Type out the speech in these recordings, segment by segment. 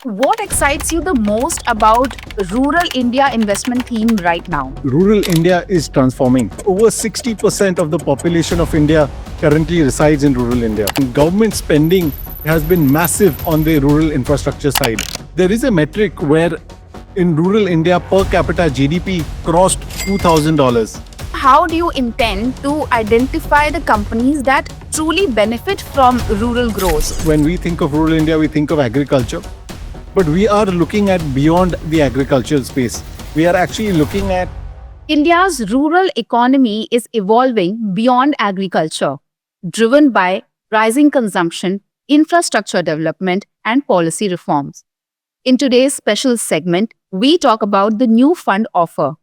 What excites you the most about rural India investment theme right now? Rural India is transforming. Over 60% of the population of India currently resides in rural India. Government spending has been massive on the rural infrastructure side. There is a metric where in rural India per capita GDP crossed $2,000. How do you intend to identify the companies that truly benefit from rural growth? When we think of rural India, we think of agriculture. But we are looking at beyond the agricultural space. We are actually looking at India's rural economy is evolving beyond agriculture, driven by rising consumption, infrastructure development, and policy reforms. In today's special segment, we talk about the new fund offer,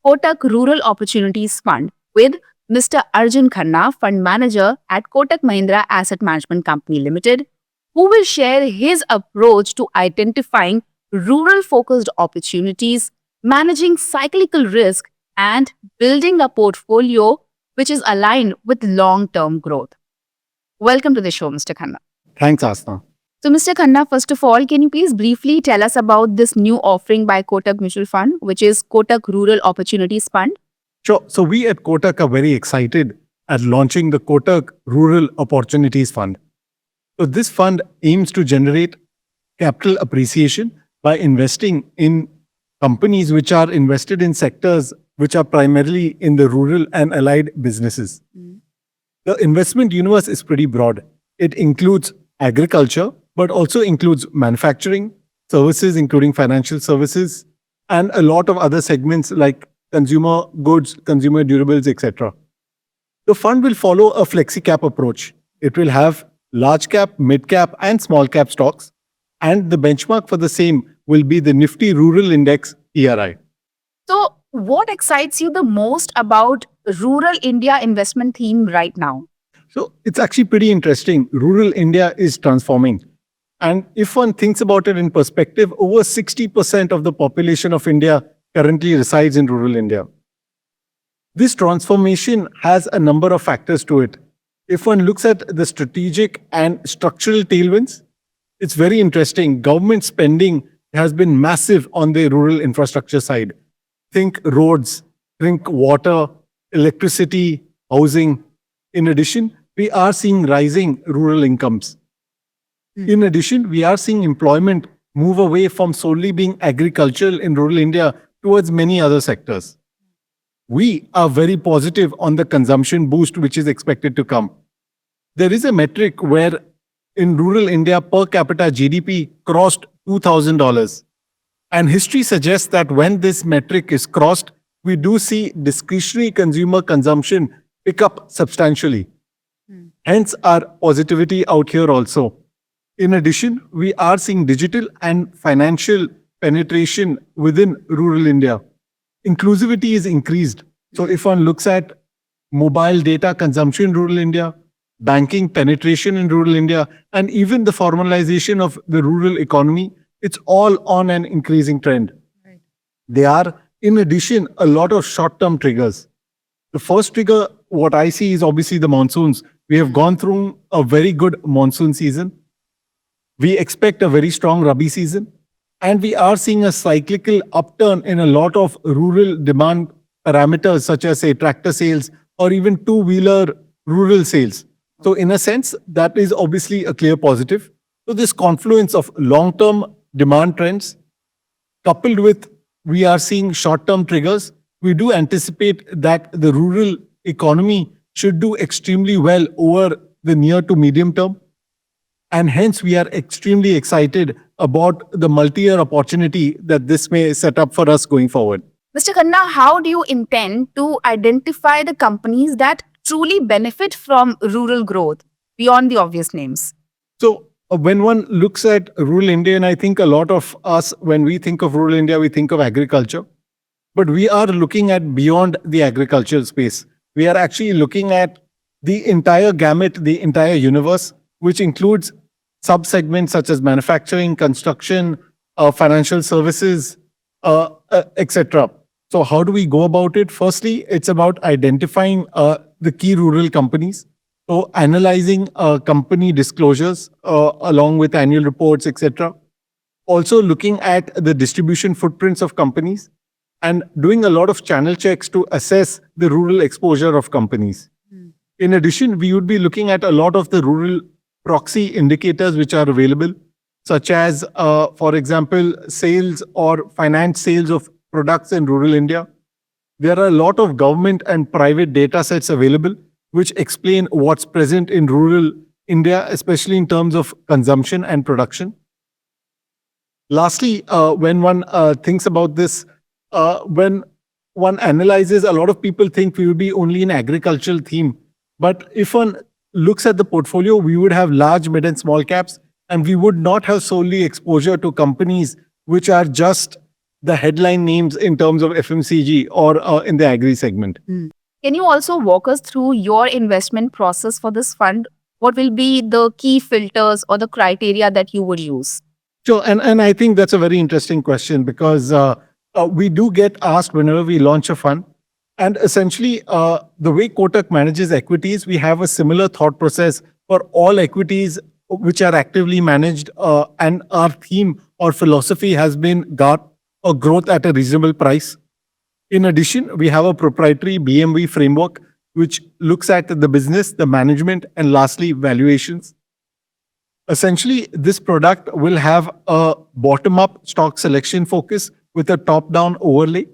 Kotak Rural Opportunities Fund, with Mr. Arjun Khanna, fund manager at Kotak Mahindra Asset Management Company Limited, who will share his approach to identifying rural-focused opportunities, managing cyclical risk, and building a portfolio which is aligned with long-term growth. Welcome to the show, Mr. Khanna. Thanks, Asna. So, Mr. Khanna, first of all, can you please briefly tell us about this new offering by Kotak Mutual Fund, which is Kotak Rural Opportunities Fund? Sure. So we at Kotak are very excited at launching the Kotak Rural Opportunities Fund. So this fund aims to generate capital appreciation by investing in companies which are invested in sectors which are primarily in the rural and allied businesses. The investment universe is pretty broad. It includes agriculture, but also includes manufacturing, services, including financial services, and a lot of other segments like consumer goods, consumer durables, etc. The fund will follow a flexi cap approach. It will have large cap, mid cap, and small cap stocks, and the benchmark for the same will be the Nifty Rural Index ERI. So, what excites you the most about rural India investment theme right now? So it's actually pretty interesting. Rural India is transforming. And if one thinks about it in perspective, over 60% of the population of India currently resides in rural India. This transformation has a number of factors to it. If one looks at the strategic and structural tailwinds, it's very interesting. Government spending has been massive on the rural infrastructure side. Think roads, think water, electricity, housing. In addition, we are seeing rising rural incomes. In addition, we are seeing employment move away from solely being agricultural in rural India towards many other sectors. We are very positive on the consumption boost which is expected to come. There is a metric where in rural India per capita GDP crossed $2,000. And history suggests that when this metric is crossed, we do see discretionary consumer consumption pick up substantially. Hence our positivity out here also. In addition, we are seeing digital and financial penetration within rural India. Inclusivity is increased. So if one looks at mobile data consumption in rural India, banking penetration in rural India, and even the formalization of the rural economy, it's all on an increasing trend. Right. There are, in addition, a lot of short-term triggers. The first trigger, what I see is obviously the monsoons. We have gone through a very good monsoon season. We expect a very strong Rabi season. And we are seeing a cyclical upturn in a lot of rural demand parameters, such as, say, tractor sales or even two-wheeler rural sales. So in a sense, that is obviously a clear positive. So this confluence of long-term demand trends, coupled with we are seeing short-term triggers, we do anticipate that the rural economy should do extremely well over the near to medium term. And hence, we are extremely excited about the multi-year opportunity that this may set up for us going forward. Mr. Khanna, how do you intend to identify the companies that truly benefit from rural growth beyond the obvious names? So when one looks at rural India, and I think a lot of us, when we think of rural India, we think of agriculture. But we are looking at beyond the agricultural space. We are actually looking at the entire gamut, the entire universe, which includes sub-segments such as manufacturing, construction, financial services, etc. So how do we go about it? Firstly, it's about identifying the key rural companies. So analyzing company disclosures along with annual reports, etc. Also looking at the distribution footprints of companies and doing a lot of channel checks to assess the rural exposure of companies. In addition, we would be looking at a lot of the rural proxy indicators which are available, such as, for example, sales or finance sales of products in rural India. There are a lot of government and private data sets available which explain what's present in rural India, especially in terms of consumption and production. Lastly, when one thinks about this, when one analyzes, a lot of people think we would be only in agricultural theme. But if one looks at the portfolio, we would have large, mid, and small caps, and we would not have solely exposure to companies which are just the headline names in terms of FMCG or in the agri segment. Can you also walk us through your investment process for this fund? What will be the key filters or the criteria that you would use? Sure, and I think that's a very interesting question because we do get asked whenever we launch a fund. And essentially, the way Kotak manages equities, we have a similar thought process for all equities which are actively managed. And our theme or philosophy has been growth at a reasonable price. In addition, we have a proprietary BMV framework which looks at the business, the management, and lastly, valuations. Essentially, this product will have a bottom-up stock selection focus with a top-down overlay,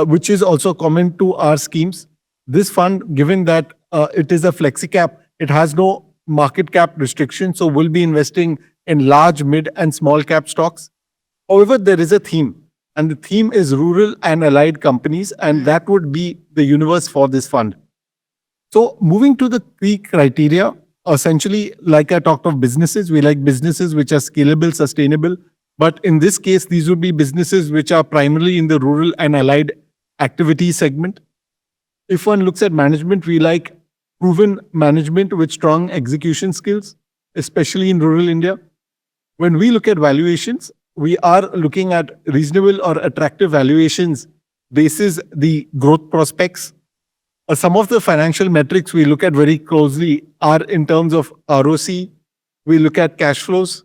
which is also common to our schemes. This fund, given that it is a flexi cap, it has no market cap restriction, so we'll be investing in large, mid, and small cap stocks. However, there is a theme, and the theme is rural and allied companies, and that would be the universe for this fund. So moving to the key criteria, essentially, like I talked of businesses, we like businesses which are scalable, sustainable. But in this case, these would be businesses which are primarily in the rural and allied activity segment. If one looks at management, we like proven management with strong execution skills, especially in rural India. When we look at valuations, we are looking at reasonable or attractive valuations basis the growth prospects. Some of the financial metrics we look at very closely are in terms of ROC, we look at cash flows,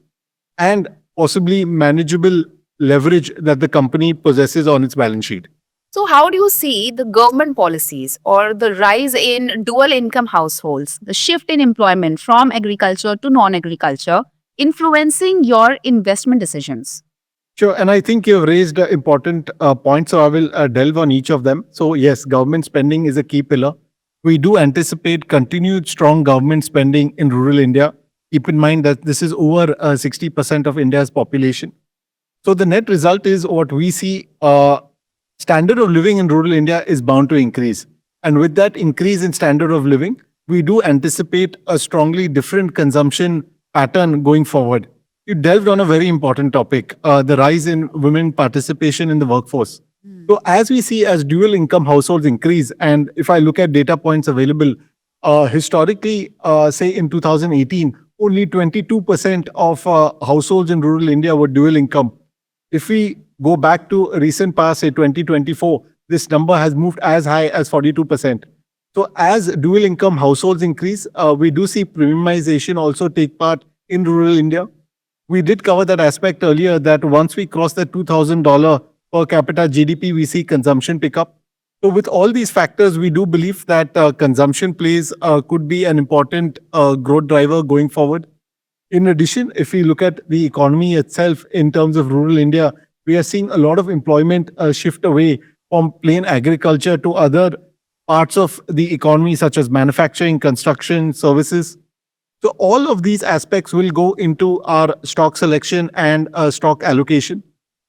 and possibly manageable leverage that the company possesses on its balance sheet. So, how do you see the government policies or the rise in dual income households, the shift in employment from agriculture to non agriculture, influencing your investment decisions? Sure, and I think you've raised important points, so I will delve on each of them. So yes, government spending is a key pillar. We do anticipate continued strong government spending in rural India. Keep in mind that this is over 60% of India's population. So the net result is what we see, standard of living in rural India is bound to increase. And with that increase in standard of living, we do anticipate a strongly different consumption pattern going forward. You delved on a very important topic, the rise in women participation in the workforce. So as we see as dual income households increase, and if I look at data points available, historically, say in 2018, only 22% of households in rural India were dual income. If we go back to a recent past, say 2024, this number has moved as high as 42%. So as dual income households increase, we do see premiumization also take part in rural India. We did cover that aspect earlier, that once we cross the $2,000 per capita GDP, we see consumption pick up. So with all these factors, we do believe that consumption plays could be an important growth driver going forward. In addition, if we look at the economy itself in terms of rural India, we are seeing a lot of employment shift away from plain agriculture to other parts of the economy, such as manufacturing, construction, services. So all of these aspects will go into our stock selection and stock allocation.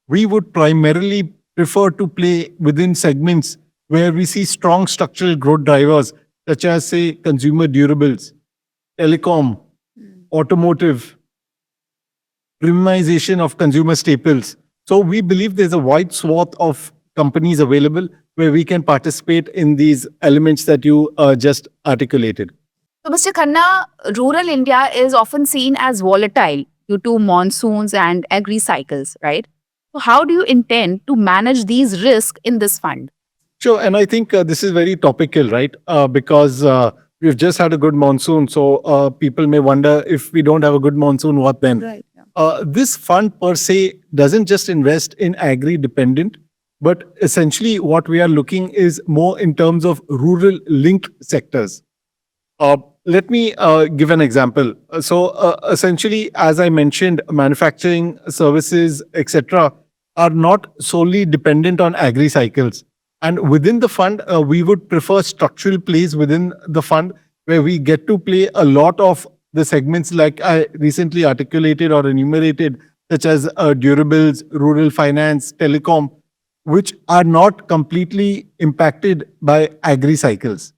We would primarily prefer to play within segments where we see strong structural growth drivers, such as, say, consumer durables, telecom, automotive, premiumization of consumer staples. So we believe there's a wide swath of companies available where we can participate in these elements that you just articulated. So, Mr. Khanna, rural India is often seen as volatile due to monsoons and agri cycles, right? So, how do you intend to manage these risks in this fund? Sure, and I think this is very topical, right? Because we've just had a good monsoon, so people may wonder, if we don't have a good monsoon, what then? Right. This fund per se doesn't just invest in agri dependent, but essentially what we are looking is more in terms of rural linked sectors. Let me give an example. Essentially, as I mentioned, manufacturing, services, etc., are not solely dependent on agri cycles. And within the fund, we would prefer structural plays within the fund where we get to play a lot of the segments like I recently articulated or enumerated, such as durables, rural finance, telecom, which are not completely impacted by agri cycles.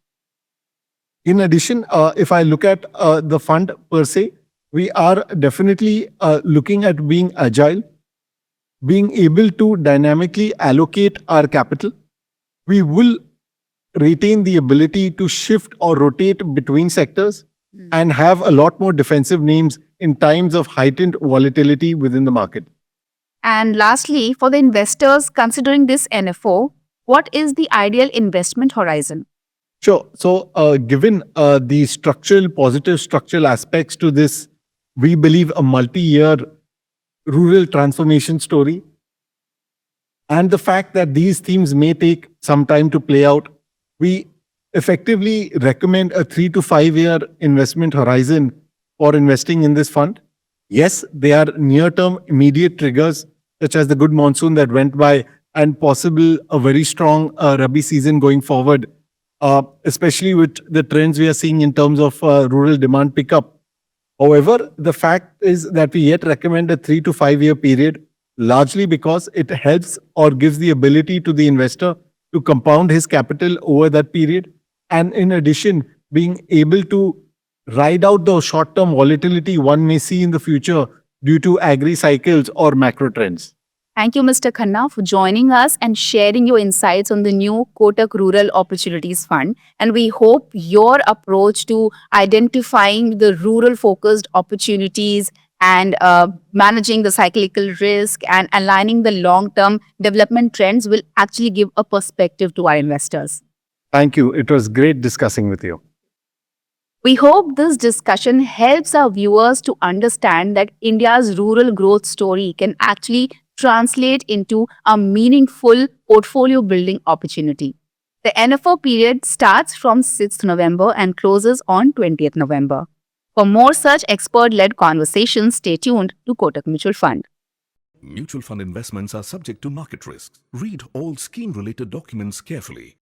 In addition, if I look at the fund per se, we are definitely looking at being agile, being able to dynamically allocate our capital. We will retain the ability to shift or rotate between sectors and have a lot more defensive names in times of heightened volatility within the market. And lastly, for the investors considering this NFO, what is the ideal investment horizon? Sure. So, given the positive structural aspects to this, we believe a multi-year rural transformation story, and the fact that these themes may take some time to play out, we effectively recommend a 3 to 5 year investment horizon for investing in this fund. Yes, they are near-term immediate triggers, such as the good monsoon that went by and possible a very strong Rabi season going forward, especially with the trends we are seeing in terms of rural demand pickup. However, the fact is that we yet recommend a 3 to 5 year period, largely because it helps or gives the ability to the investor to compound his capital over that period. And in addition, being able to ride out the short term volatility one may see in the future due to agri cycles or macro trends. Thank you, Mr. Khanna, for joining us and sharing your insights on the new Kotak Rural Opportunities Fund. And we hope your approach to identifying the rural focused opportunities and managing the cyclical risk and aligning the long term development trends will actually give a perspective to our investors. Thank you. It was great discussing with you. We hope this discussion helps our viewers to understand that India's rural growth story can actually translate into a meaningful portfolio building opportunity. The NFO period starts from 6th November and closes on 20th November. For more such expert led conversations, stay tuned to Kotak Mutual Fund. Mutual fund investments are subject to market risks. Read all scheme related documents carefully.